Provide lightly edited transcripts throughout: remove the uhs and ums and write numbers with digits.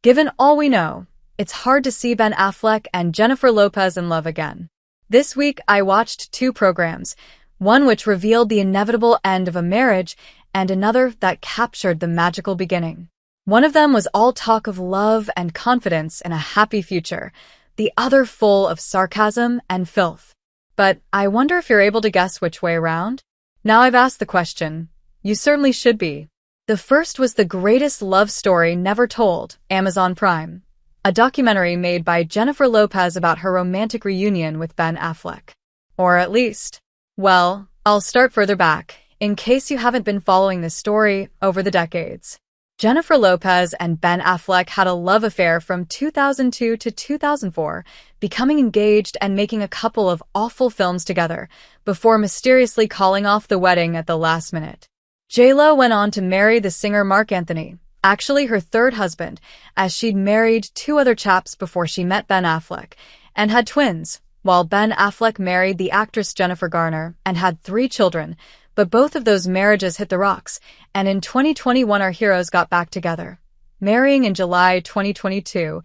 Given all we know, it's hard to see Ben Affleck and Jennifer Lopez in love again. This week, I watched two programs, one which revealed the inevitable end of a marriage and another that captured the magical beginning. One of them was all talk of love and confidence in a happy future, the other full of sarcasm and filth. But I wonder if you're able to guess which way around? Now I've asked the question, you certainly should be. The first was the greatest love story never told, Amazon Prime, a documentary made by Jennifer Lopez about her romantic reunion with Ben Affleck. Or at least, well, I'll start further back, in case you haven't been following this story over the decades. Jennifer Lopez and Ben Affleck had a love affair from 2002 to 2004, becoming engaged and making a couple of awful films together, before mysteriously calling off the wedding at the last minute. JLo went on to marry the singer Marc Anthony, actually her third husband, as she'd married two other chaps before she met Ben Affleck, and had twins, while Ben Affleck married the actress Jennifer Garner and had 3 children, but both of those marriages hit the rocks, and in 2021 our heroes got back together, marrying in July 2022,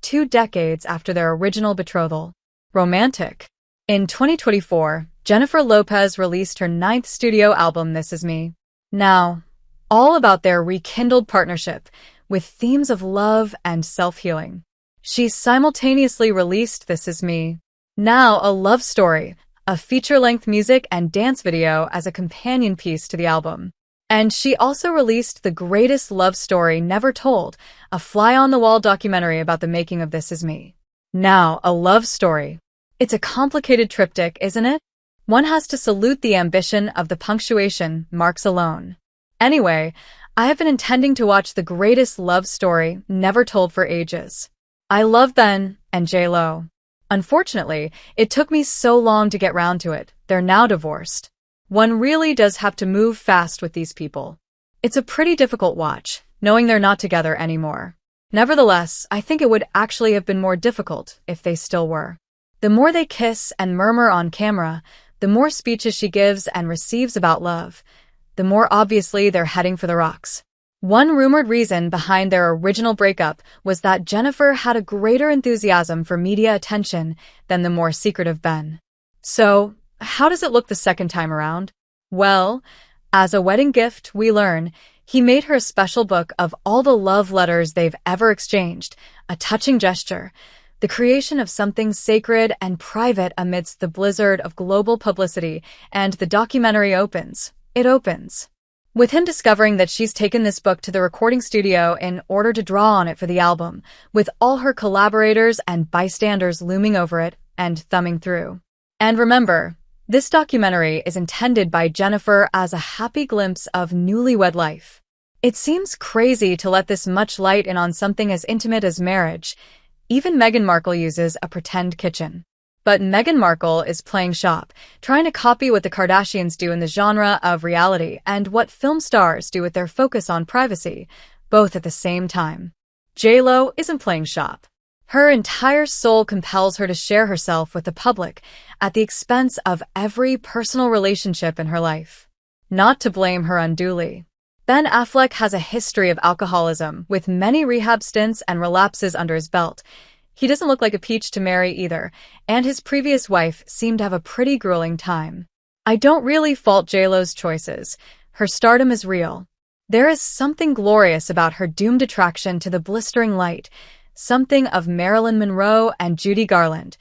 2 decades after their original betrothal. Romantic. In 2024, Jennifer Lopez released her 9th studio album, This Is Me. Now, all about their rekindled partnership, with themes of love and self-healing. She simultaneously released This Is Me, now a love story, a feature-length music and dance video as a companion piece to the album. And she also released The Greatest Love Story Never Told, a fly-on-the-wall documentary about the making of This Is Me, now a love story. It's a complicated triptych, isn't it? One has to salute the ambition of the punctuation marks alone. Anyway, I have been intending to watch The Greatest Love Story Never Told for ages. I love Ben and JLo. Unfortunately, it took me so long to get round to it. They're now divorced. One really does have to move fast with these people. It's a pretty difficult watch, knowing they're not together anymore. Nevertheless, I think it would actually have been more difficult if they still were. The more they kiss and murmur on camera, the more speeches she gives and receives about love, the more obviously they're heading for the rocks. One rumored reason behind their original breakup was that Jennifer had a greater enthusiasm for media attention than the more secretive Ben. So, how does it look the second time around? Well, as a wedding gift, we learn, he made her a special book of all the love letters they've ever exchanged, a touching gesture, the creation of something sacred and private amidst the blizzard of global publicity, and the documentary opens. It opens with him discovering that she's taken this book to the recording studio in order to draw on it for the album, with all her collaborators and bystanders looming over it and thumbing through. And remember, this documentary is intended by Jennifer as a happy glimpse of newlywed life. It seems crazy to let this much light in on something as intimate as marriage. Even Meghan Markle uses a pretend kitchen. But Meghan Markle is playing shop, trying to copy what the Kardashians do in the genre of reality and what film stars do with their focus on privacy, both at the same time. JLo isn't playing shop. Her entire soul compels her to share herself with the public at the expense of every personal relationship in her life. Not to blame her unduly. Ben Affleck has a history of alcoholism, with many rehab stints and relapses under his belt. He doesn't look like a peach to marry either, and his previous wife seemed to have a pretty grueling time. I don't really fault JLo's choices. Her stardom is real. There is something glorious about her doomed attraction to the blistering light, something of Marilyn Monroe and Judy Garland.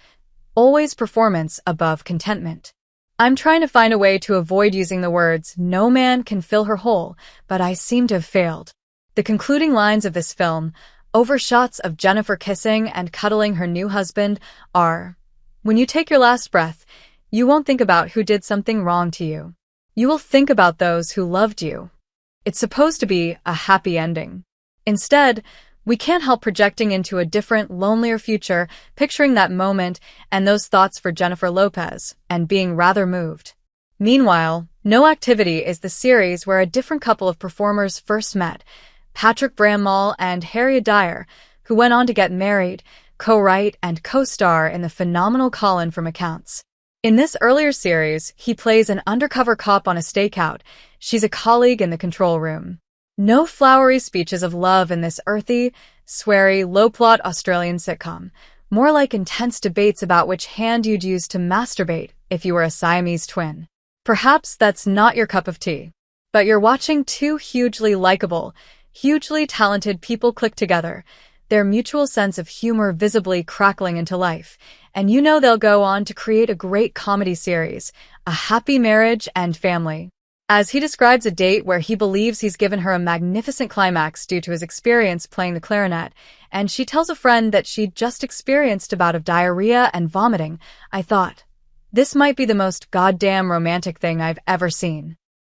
Always performance above contentment. I'm trying to find a way to avoid using the words, "no man can fill her hole," but I seem to have failed. The concluding lines of this film, overshots of Jennifer kissing and cuddling her new husband, are, "When you take your last breath, you won't think about who did something wrong to you. You will think about those who loved you." It's supposed to be a happy ending. Instead, we can't help projecting into a different, lonelier future, picturing that moment and those thoughts for Jennifer Lopez, and being rather moved. Meanwhile, No Activity is the series where a different couple of performers first met, Patrick Brammall and Harriet Dyer, who went on to get married, co-write and co-star in the phenomenal Colin from Accounts. In this earlier series, he plays an undercover cop on a stakeout. She's a colleague in the control room. No flowery speeches of love in this earthy, sweary, low-plot Australian sitcom. More like intense debates about which hand you'd use to masturbate if you were a Siamese twin. Perhaps that's not your cup of tea. But you're watching two hugely likable, hugely talented people click together, their mutual sense of humor visibly crackling into life, and you know they'll go on to create a great comedy series, A Happy Marriage and Family. As he describes a date where he believes he's given her a magnificent climax due to his experience playing the clarinet, and she tells a friend that she'd just experienced a bout of diarrhea and vomiting, I thought, this might be the most goddamn romantic thing I've ever seen.